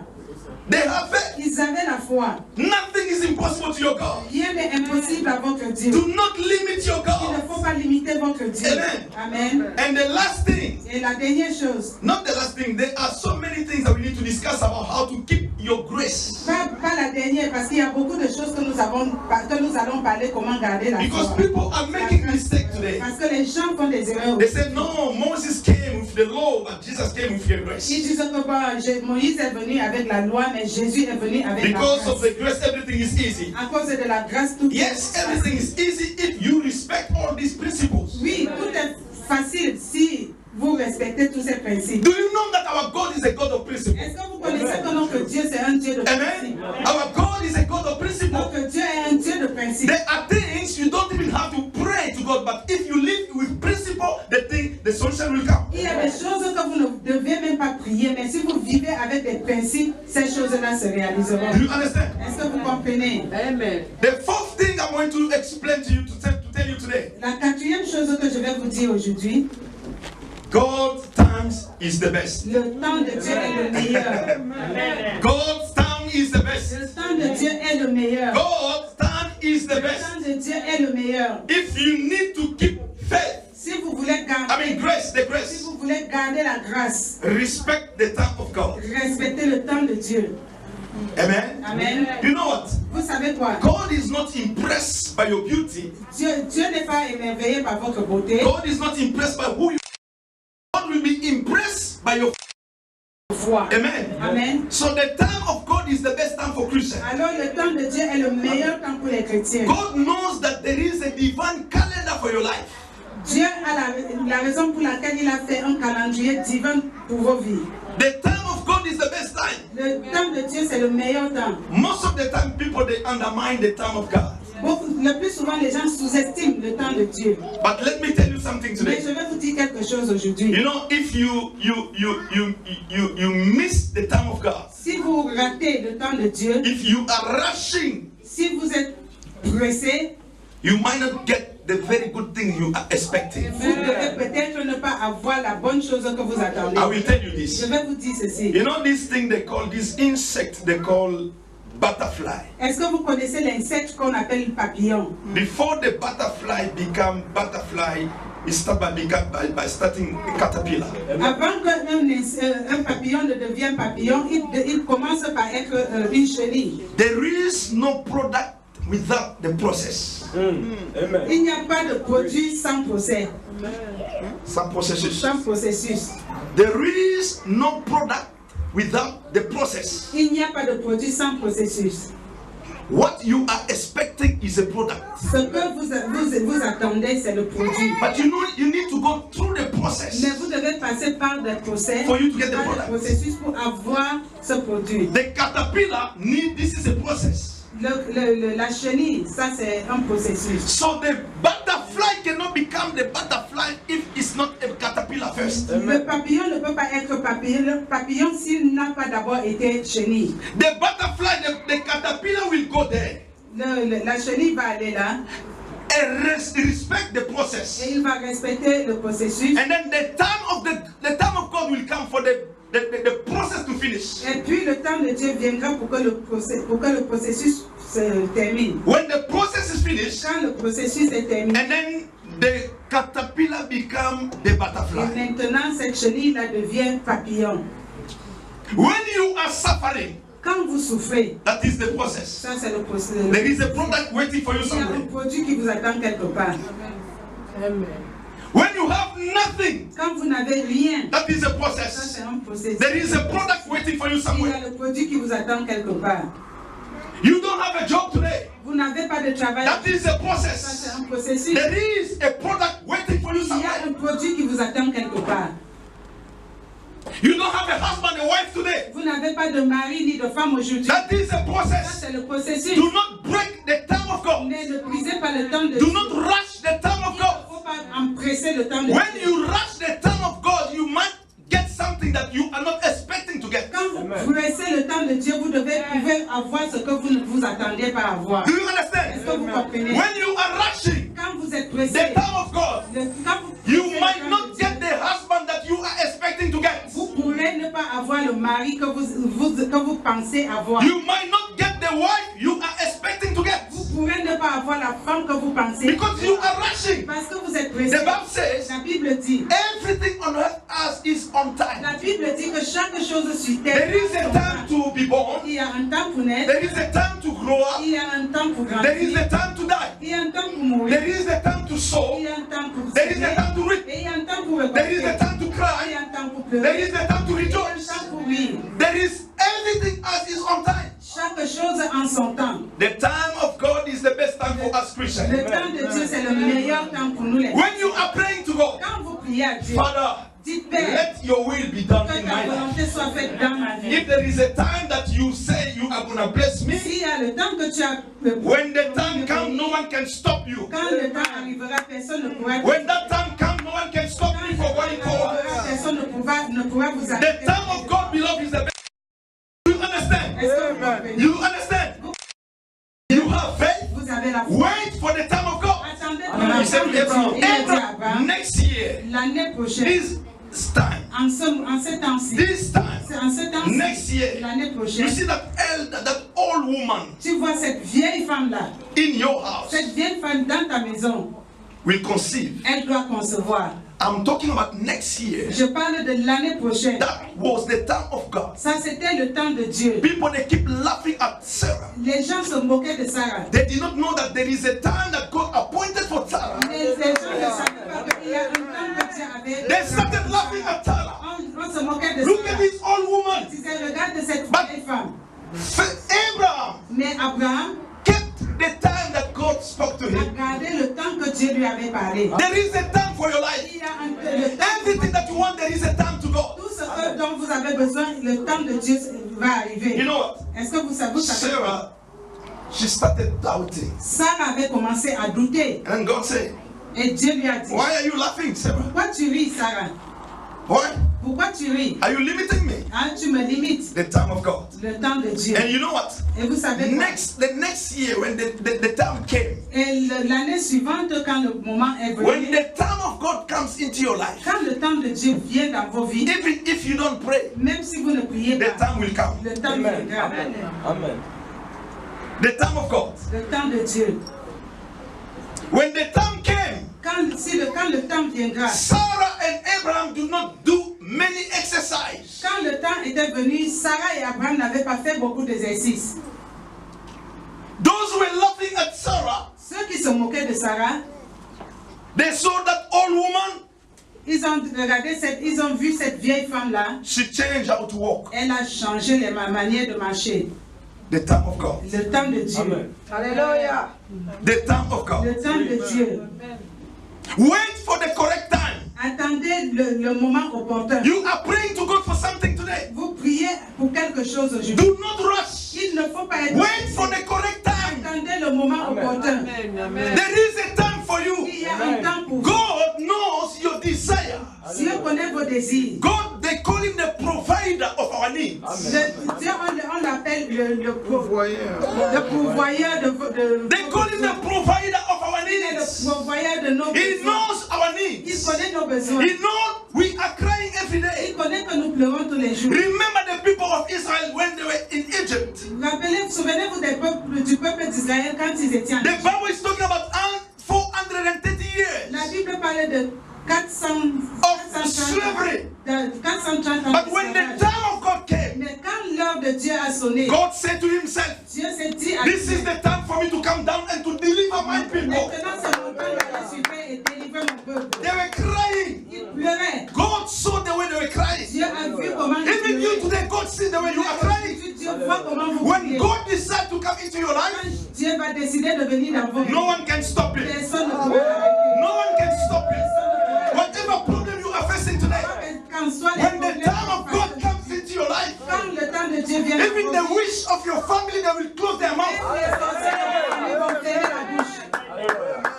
They have faith. Ils avaient la foi. Nothing is impossible to your God. Rien n'est impossible à votre Dieu. Do not limit your Il ne God. faut pas limiter votre Dieu. Amen. Amen. And the last thing, Et la dernière chose, not the last thing, there are so many things that we need to discuss about how to keep your grace. pas la dernière, parce qu'il y a beaucoup de choses que nous allons parler comment garder la Because foi. people are making mistakes today. Parce que les gens font des erreurs. They say, no, Moses came with the law, but Jesus came with your grace. Ils disent que Moïse est venu avec la loi, mais Jésus est venu avec la Because of grâce. the grace, everything is easy. À cause de la grâce, tout Yes, est everything is easy if you respect all these principles. Oui, tout est facile si vous respectez tous ces principes. Do you know that our God is a God of principles? Est-ce que vous connaissez que notre Dieu c'est un Dieu de Amen. principes? Our God is a God of principles. Notre Dieu est un Dieu de principes. There are things you don't even have to pray to God, but if you live with principle, the solution will come. Il y a des choses que vous ne devez même pas prier, mais si vous vivez avec des principes, ces choses-là se réaliseront. Do you understand? Est-ce que vous comprenez? Amen. The fourth thing I'm going to explain to you, to tell you today, La quatrième chose que je vais vous dire aujourd'hui, God's times is the best. le temps de Dieu est le meilleur. God's time is the best. Le temps de Dieu est le meilleur. God's time is the Le best. temps de Dieu est le meilleur. If you need to keep faith, Si vous voulez garder, grace, the si grace, vous voulez garder la grâce, respect the time of God. respectez le temps de Dieu. Amen. Amen. You know what? Vous savez quoi? God is not impressed by your beauty. Dieu n'est pas émerveillé par votre beauté. God is not impressed by who you are. God will be impressed by your Foi. Amen. Amen. So the time of God is the best time for Christians. Alors le temps de Dieu est le meilleur temps pour les chrétiens. God knows that there is a divine calendar for your life. Dieu a la raison pour laquelle il a fait un calendrier divin pour vos vies. The time of God is the best time. Le temps de Dieu, c'est le meilleur temps. Most of the time, people they undermine the time of God. Le plus souvent, les gens sous-estiment le temps de Dieu. But let me tell you something Mais today. je vais vous dire quelque chose aujourd'hui. You know, if you miss the time of God, Si vous ratez le temps de Dieu, if you are rushing, si vous êtes pressé, you might not get the very good thing you are expecting. vous devez peut-être ne pas avoir la bonne chose que vous attendez. I will tell you Je this. vais vous dire ceci. You know this thing they call this insect they call butterfly. Est-ce que vous connaissez l'insecte qu'on appelle papillon? Before the butterfly become butterfly, it starts by starting a caterpillar. Avant qu'un papillon ne devienne papillon, il commence par être une chenille. There is no product without the process. Il n'y a pas de produit sans procès. Sans processus. Sans processus. There is no product without the process. Il n'y a pas de produit sans processus. What you are expecting is a product. Ce que vous attendez, c'est le produit. But you know, you need to go through the process. Mais vous devez passer par des procès, For you to get the par des product. processus pour avoir ce produit. The caterpillar this is a process. La chenille, ça c'est un processus. So the butterfly cannot become the butterfly if it's not a caterpillar first. Le papillon ne peut pas être papillon s'il n'a pas d'abord été chenille. The butterfly, the caterpillar will go there. La chenille va aller là. And respect the process. Et il va respecter le processus. And then the time of God will come for the process to finish. Et puis le temps de Dieu viendra pour que le processus se termine. When the process is finished, Quand le processus est terminé, and then the caterpillar become the et butterfly. maintenant cette chenille là devient papillon. When you are suffering, Quand vous souffrez, that is the process. ça c'est le processus. There is a product waiting for you Il y a un somewhere. produit qui vous attend quelque part. When you have nothing, Quand vous n'avez rien, that is a ça process. c'est un processus. There is a product waiting for you Il y a somewhere. le produit qui vous attend quelque part. You don't have a job today. Vous n'avez pas de travail. That is a Ça c'est process. un processus. There is a product waiting for you Il y a somewhere. un produit qui vous attend quelque part. You don't have a husband, a wife today. Vous n'avez pas de mari ni de femme aujourd'hui. That is a Ça process. c'est le processus. Do not break the time of God. Mais ne brisez pas le temps de Do Dieu. not rush the time of Il ne God. faut pas empresser le temps de When Dieu. you rush the time of God, you might get something that you are not expecting to get. Quand vous pressez le temps de Dieu, vous pouvez avoir ce que vous ne vous attendiez pas à avoir. Do you Est-ce que understand? vous comprenez? When you are rushing Quand vous êtes the pressé, time of God, quand vous you pressez le might temps not de Dieu, get the husband that you are expecting to get. vous pourrez ne pas avoir le mari que vous pensez avoir. You might not get the wife you are expecting to get. Vous pourrez ne pas avoir la femme que vous pensez. Because you are rushing. Parce que vous êtes pressé. The Bible says La Bible dit. everything on earth as is on time. La Bible dit que chaque chose sur terre. There is a time to be born. Il y a un temps pour naître. There is a time to grow up. Il y a un temps pour There is grandir. a time to die. Il y a un temps pour mourir. There is a time to sow. Il y a un temps pour There is semer. a time to reap. Et il y a un temps pour There is récolter. a time to Il y cry. a un temps pour There pleurer. is a time to Il y a un rejoice. temps pour rire. There is everything as is on time. Chaque chose en son temps. The time of God is the best time for us Christians. Le temps de Dieu, c'est le meilleur temps pour nous les When you are praying to God, Quand vous priez à Dieu, Father, dites Père, let your will be done que in ta my life. volonté soit faite dans ma vie. If there is a time that you say you are going to bless me, S'il y a le temps que tu as when the time comes, no one can stop you. quand le temps arrivera, personne ne pourra When that time comes, no one can stop quand me le for temps going forward. arrivera, personne ne pourra vous The arrêter. time of God, beloved, is the best. You understand? Est-ce que vous comprenez? You understand? You have faith. Vous avez la foi. Wait for the time of God. Attendez pour He le said temps to de Dieu. Abraham, Il a dit à Abraham, Abraham, next year, l'année prochaine, this time, en ce temps-ci, this time, en ce temps-ci, next year, l'année you prochaine, see that old woman tu vois cette vieille femme-là, in your house cette vieille femme dans ta maison, will conceive. elle doit concevoir. I'm talking about next year. Je parle de l'année prochaine. That was the time of God. Ça, c'était le temps de Dieu. People, they keep laughing at Sarah. Les gens se moquaient de Sarah. They did not know that there is a time that God appointed for Sarah. Les gens ne savaient pas qu'il y a un temps que Dieu avait. They started laughing at Sarah. On se moquait de Look at Sarah. this old woman. Ils disaient, regarde cette But- vieille femme. Abraham Mais Abraham kept the time that God spoke to a him. gardé le temps que Dieu lui avait parlé. There is a time for your life. Il y a le temps. Everything that you want, there is a time to go. Tout ce dont vous avez besoin, le temps de Dieu va You arriver. know what? Est-ce que vous savez? Sarah, she started doubting. Sarah avait commencé à douter. And God said, Et Dieu lui a dit, why are you laughing, Sarah? pourquoi tu ris, Sarah? Why? Pourquoi tu ris? Are you limiting me? Hein, tu me limites. The time of God. Le temps de Dieu. And you know what? Et vous savez quoi? The next year, when the time came, Et l'année suivante, quand le moment est when venu, the time of God comes into your life, quand le temps de Dieu vient dans vos vies, even if you don't pray, même si vous ne priez the pas, time will come. le temps viendra. Amen. The time of God. Le temps de Dieu. When the time came, Quand quand le temps viendra, Sarah and Abraham do not do many exercise. quand le temps était venu, Sarah et Abraham n'avaient pas fait beaucoup d'exercices. Those who were laughing at Sarah, Ceux qui se moquaient de Sarah, they saw that old woman. ils ont vu cette vieille femme-là. She changed how to walk. Elle a changé la manière de marcher. The time of God. Le temps de Dieu. Amen. Alléluia. The time of God. Le temps de Dieu. Wait for the correct time. Attendez le moment opportun. You are praying to God for something today. Vous priez pour quelque chose aujourd'hui. Do not rush. Il ne faut pas être. Wait for the correct time. Attendez le moment opportun. There is a time for you. Il y a un temps pour vous. God knows your desire. Dieu connaît vos désirs. God, they call him the provider of our needs. Dieu, on l'appelle le pourvoyeur de They call him the provider of our Il est needs. le pourvoyeur de nos He besoins. knows our Il needs. connaît nos besoins. He knows we are crying every day. Il connaît que nous pleurons tous les jours. Remember the people of Israel when they were in Egypt. Souvenez-vous du peuple d'Israël quand ils étaient en The Égypte. Bible is talking about 430 years La Bible parlait de 430 slavery. ans But when the d'esclavage. time of God came, Mais quand l'heure de Dieu a sonné, God said to himself, Dieu s'est dit à this is the time for me to come down and to deliver my people. maintenant c'est mon temps d'aller supplier et délivrer mon peuple. They were crying. Ils pleuraient. God saw the way they were crying. Dieu a vu comment ils Even you pleuraient. today, God sees the way you are crying. Dieu voit comment vous When priez. God decides to come into your life, Quand Dieu va décider de venir dans vos vies, no one can stop it. personne ne pourra l'arrêter. No one can stop it. Whatever problem you are facing today, Quand soit les when the problèmes, time of God comes into your life, quand le temps de Dieu vient, even the wish of your family, they will close their mouth. les sorciers vont fermer la bouche.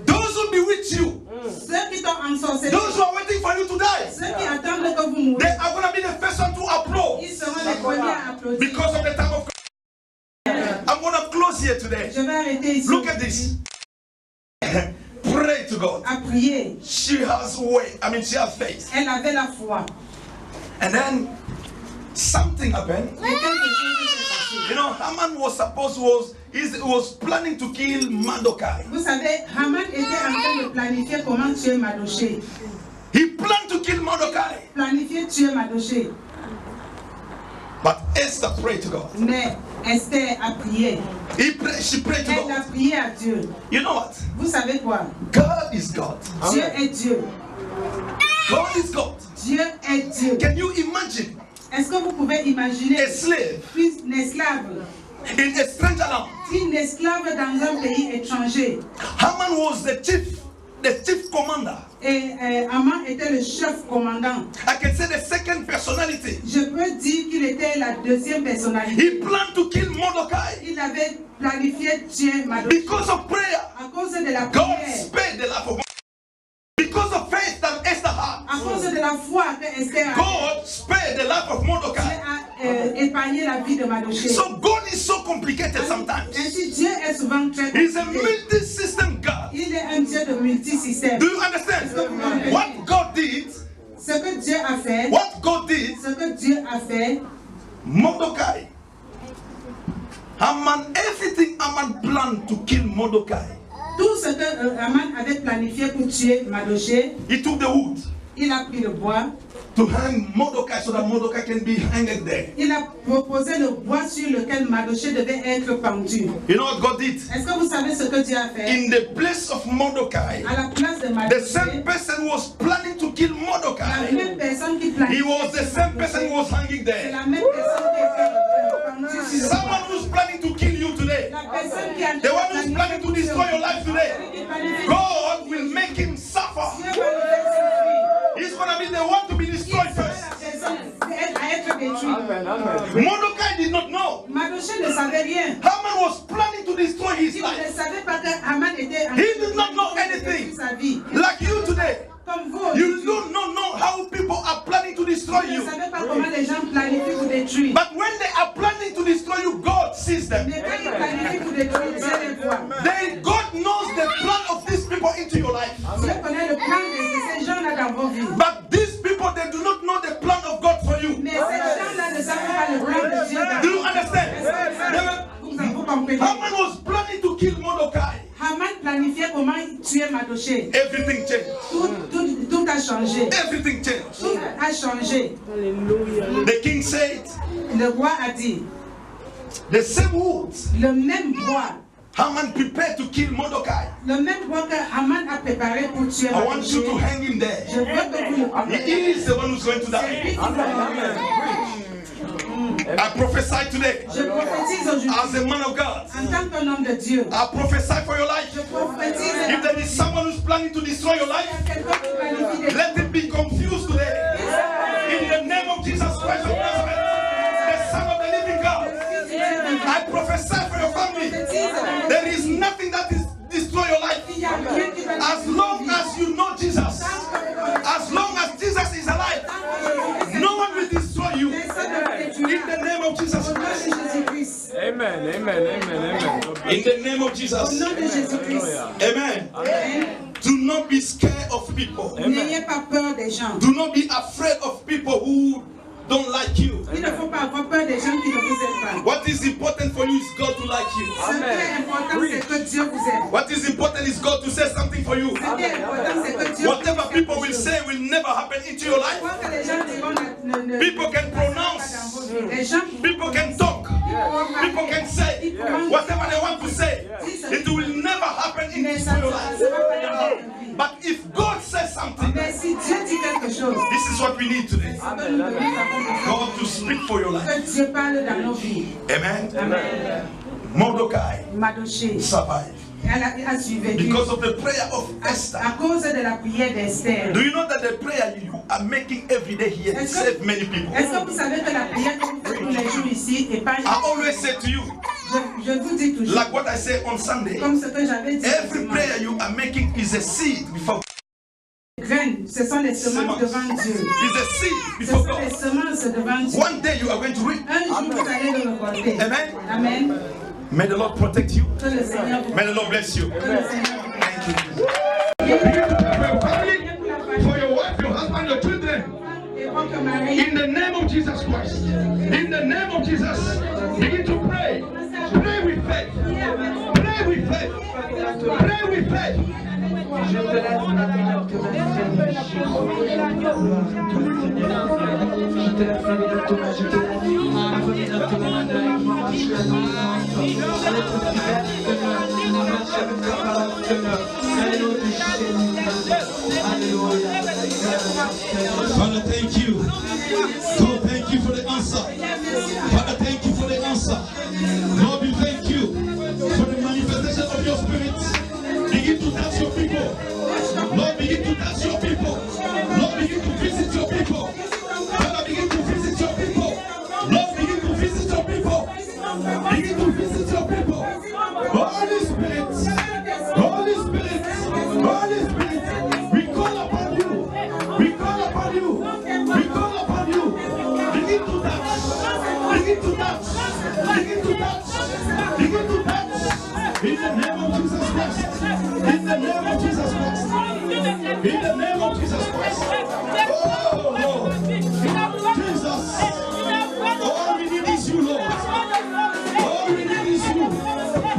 Those who bewitch you, Ceux qui t'ont ensorcelé, those who are waiting for you to die, ceux qui attendent que vous they mouriez, are going to be the first one to applaud ils seront les premiers à applaudir. because of the time of God. I'm going to close here today. Je vais arrêter ici. Look at this. Pray to God. À prier. She has way. She has faith. Elle avait la foi. And then something happened. Et quelque chose s'est passé. You know, Haman was planning to kill Mardochai. Vous savez, Haman était en train de planifier comment tuer Mardochée. He planned to kill Mardochai. Planifier tuer Mardochée. But Esther prayed to God. Mais Esther a prié. She prayed to Elle a God. prié à Dieu. You know what? Vous savez quoi? God is God. Dieu est Dieu. God is God. Dieu est Dieu. Can you imagine Est-ce que vous pouvez imaginer a slave une esclave? in a stranger land? Une esclave dans un pays étranger. Haman was the chief commander. Et Haman était le chef commandant. I can say the second personality. Je peux dire qu'il était la deuxième personnalité. He planned to kill Mordecai. Il avait planifié tuer Mardochée. Because of prayer, À cause de la God prière. spared the life of Mordecai. Because of faith that Esther had, À cause de la foi que Esther a, God spared the life of Dieu Mordecai. a épargné la vie de Mardochée. So God is so complicated sometimes. Ainsi, Dieu est souvent très He's a compliqué. multi-system God. Il est un Dieu de multisystème. Do you understand? What God did, Ce que Dieu a fait, what God did, ce que Dieu a fait, Mordecai, Haman, everything Haman planned to kill Mordecai. tout ce que Haman avait planifié pour tuer Mardochée, He took the wood il a pris le bois, to hang Mordecai so that Mordecai can be hanged there. il a proposé le bois sur lequel Mardochée devait être pendu. You know what God did? Est-ce que vous savez ce que Dieu a fait? In the place of Mordecai, À la place de the same Mardochée, person was planning to kill la Mordecai. même personne qui He planifiait was the same person who was hanging c'est there. la même personne qui était pendue sur le bois. Someone who's planning to kill you today. La personne qui a The one who's planning to destroy your life today. God will make him suffer. Dieu va le faire souffrir. He's going to be the one to be destroyed first. La personne à être détruite. Amen, amen. Mordecai did not know. Mardochée ne savait rien. Haman was planning to destroy his Il ne life. savait pas que Haman était en He did not know train de anything. détruire sa vie. Like you today. Comme vous, You do not know how people are planning to destroy vous ne you. savez pas comment les gens planifient pour détruire. But when they are planning to destroy you, God sees them. Mais quand ils planifient pour détruire, Dieu les voit. God knows the plan of these people into your life. Dieu connaît le plan de ces gens-là dans vos vies. But these people, they do not know the plan of God for you. Mais ces gens-là ne savent pas le plan de Dieu dans Do you vos vies. understand? Vous comprenez? Haman was planning to kill Mordecai. Haman planifiait comment tuer Mardochée. everything changed. Tout a changé. Everything changed. Tout a changé. The king said, Le roi a dit, the same words le même bois, Haman prepared to kill Mordecai. le même bois que Haman a préparé pour tuer I want you to Mardochée. hang him there. Je veux que vous le He preniez. is the one who's going to C'est lui die. qui va mourir. I prophesy today Je prophétise aujourd'hui as a man of God. en tant qu'un homme de Dieu. I prophesy for your life. Je prophétise If there is someone who's planning to destroy your life, quelqu'un qui planifie des let it be confused today. In the name of Jesus Christ of Nazareth, the Son of the living God, I prophesy for your family. There is nothing that is destroy your life. Il y a rien qui va As long as you know Jesus, as long as Jesus is alive, no one will destroy you. In the name of Jesus Au nom de Christ. Jésus-Christ. Amen, amen, amen, amen. In the name of Au Jesus. nom de Jésus-Christ. Amen. Do not be scared of people. N'ayez pas peur des gens. Do not be afraid of people who don't like you. Il ne faut pas avoir peur des gens qui ne vous aiment pas. What is important for you is God to like you. Ce qui est important, c'est que Dieu vous aime. What is important is God to say something for you. Ce qui est important, c'est que Dieu Whatever people will say will never happen into your life. Quoi que les gens diront ne People can pronounce. dans vos vies. Les gens People can talk. People can say whatever they want to say. It will never happen mais into ça ne your sera life. pas dans votre vie. But if God says something, Mais si Dieu dit quelque chose, this is what we need today. c'est que nous devons faire God to speak for your life. que Dieu parle dans nos vies. Amen. Amen. Mordecai Mardochée, survived elle a survécu because of the prayer of Esther. à cause de la prière d'Esther. Do you know that the prayer you are making every day here Est-ce save many people? Est-ce que vous savez que la prière que vous faites tous les jours ici est pas... I always say to you, Je vous dis toujours, like what I say on Sunday, comme ce que j'avais dit, every prayer you are making is a seed before graines, ce sont les semences devant Dieu. is a seed Ce before sont les God. semences devant Dieu. One day you are going to reap. Un jour, vous allez le récolter. Amen. Amen. May the Lord protect you. Que le Seigneur vous... May the Lord bless you. Que le Seigneur vous... Thank you. Begin to pray for your family, for your wife, your husband, your children. Et pour que Marie... In the name of Jesus Christ. In the name of Jesus. Begin to pray. Pray with faith. Pray with faith. Pray with faith. Je te laisse la vie de Father, thank you. God, thank you for the answer. Father, thank you for the answer. Lord, we thank you for the manifestation of your spirit. Begin to touch your people. Lord, begin to touch your people. Lord, begin to visit your people. Father, begin to visit your people. Lord, begin to visit your people. Begin to visit your people. Holy Spirit, Holy Spirit, Holy Spirit, we call upon you. We call upon you. We call upon you. Begin to touch. Begin to touch. Begin to touch. Begin to touch. In the name of Jesus Christ. In the name of Jesus Christ. In the name of Jesus Christ. Oh Lord. Jesus. All we need is you, Lord. All we need is you.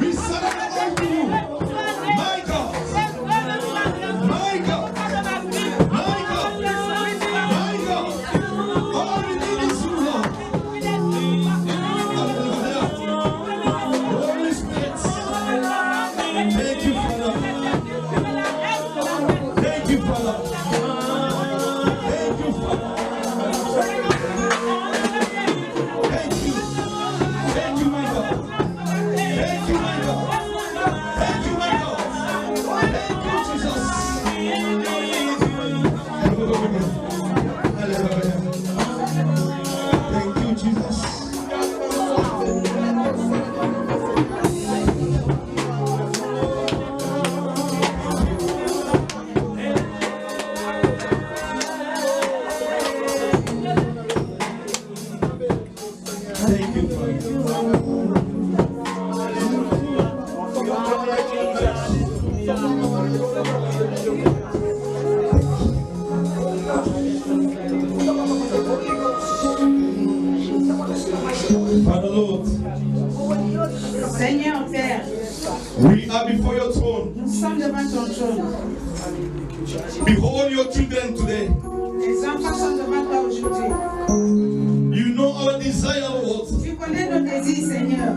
We surrender all to you. My God. My God. My God. My God. All we need is you, Lord. Holy Spirit. Thank you, Father. Thank you, Father. Thank you, Father. Thank you. Thank you, my God. Thank you, my God. Thank you, my God. Thank you, Jesus. Thank you, Jesus. Thank you, Father. Father Lord, Seigneur Père, we are before your throne. nous sommes devant ton trône. Behold your children today. Les enfants sont devant toi aujourd'hui. You know our desire, Lord. Tu connais nos désirs, Seigneur.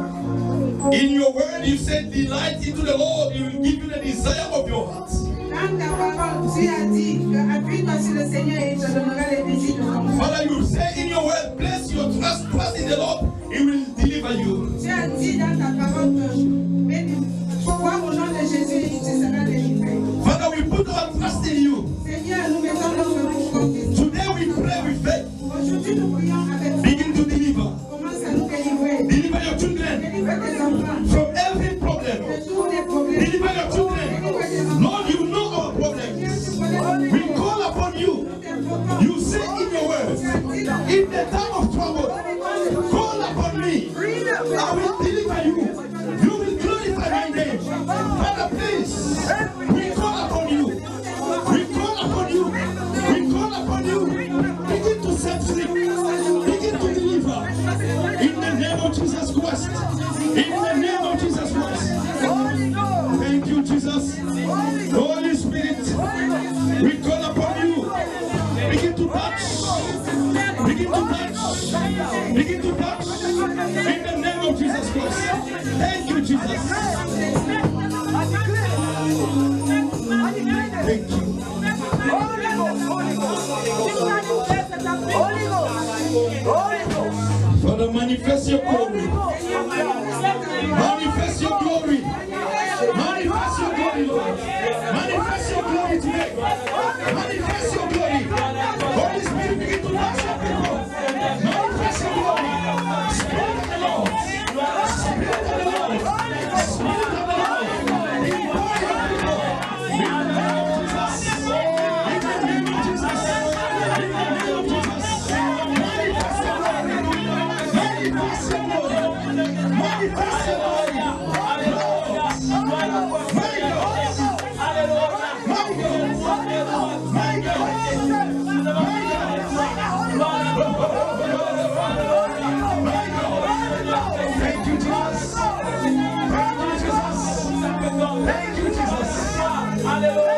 In your word, you said, delight into the Lord. He will give you the desire of your heart. Dans ta parole, tu as dit que appuie-toi sur le Seigneur et il te donnera les désirs de ton cœur. Father, you say in your word, place your trust in the Lord. He will deliver you. Tu as dit dans ta parole que crois au nom de Jésus et tu seras délivré. Father, we put our trust in you. Seigneur, nous mettons notre confiance. Today we pray with faith. Aujourd'hui, nous prions avec foi. Begin to deliver. Commence à nous délivrer. Deliver your children Délivre tes enfants from every problem. de tous les problèmes. Deliver your children. Lord, you know our problems. We call upon you. You say in your words, in the time of trouble, call upon me. I will deliver you. You will glorify my name. Father, please, we call upon you. We call upon you. We call upon you. Begin to set free. Begin to deliver. In the name of Jesus Christ. In the name of Jesus Christ. Thank you, Jesus. Holy Spirit, we call upon you. Begin to touch. Begin to touch. Begin to touch. In the name of Jesus Christ. Thank you, Jesus. Thank you. Father, manifest your glory. Manifest your glory. Manifest your glory, Lord. Manifest your glory today. Manifest your glory. Holy Spirit, begin to touch your people. Manifest your glory. Spirit of the Lord. Spirit of the Lord. Spirit of the Lord. Empower your people. In the name of Jesus. In the name of Jesus. In the name of Jesus. Manifest your glory. Manifest your glory. Manifest your glory. Thank you, Jesus. Thank you, Jesus. Thank you, Jesus. Hallelujah.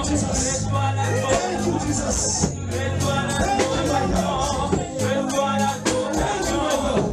Jesus. Thank you, Jesus. Thank you right now. Thank you, my God.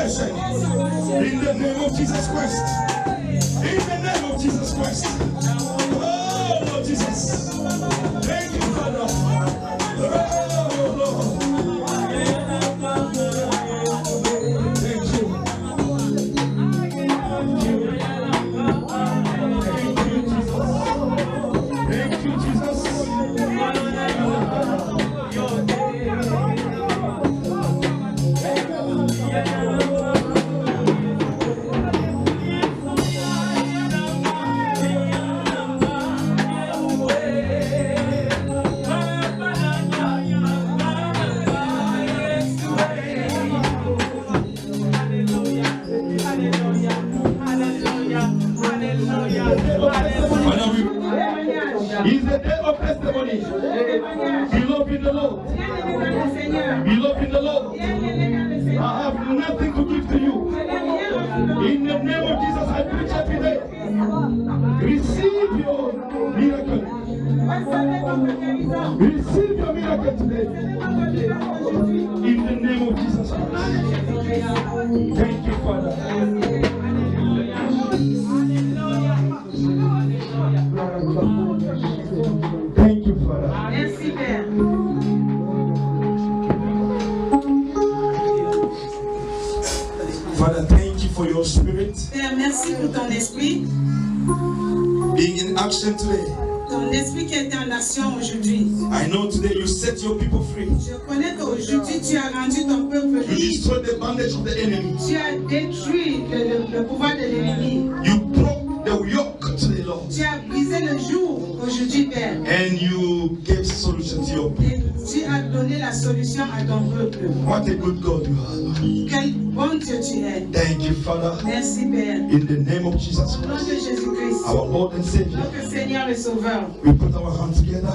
In the name of Jesus Christ. In the name of Jesus Christ. Oh, Lord Jesus. Thank you, Father. Oh, Lord. Thank you. Thank you, Jesus. It's the day of testimony. Beloved in the Lord. Beloved in the Lord. I have nothing to give to you. In the name of Jesus, I preach every day. Receive your miracle. Receive your miracle today. In the name of Jesus Christ. Thank you, Father. Thank you, Father. Merci, Père. Father, thank you for your spirit Père, merci pour ton esprit. being in action today. Ton esprit qui est en action aujourd'hui. I know today you set your people free. Je connais qu'aujourd'hui tu as rendu ton peuple You libre. destroyed the bandage of the enemy. Tu as détruit le pouvoir de l'ennemi. You broke the yoke today, Lord. Tu as brisé le joug aujourd'hui, Père. And you gave solution to your people. Et tu as donné la solution à ton peuple. What a good God you are. Quel bon Dieu tu es. Thank you, Father. Merci, Père. In the name of Jesus Au nom Christ, de Jésus-Christ, our Lord and Savior, notre Seigneur et Sauveur. we put our hands together.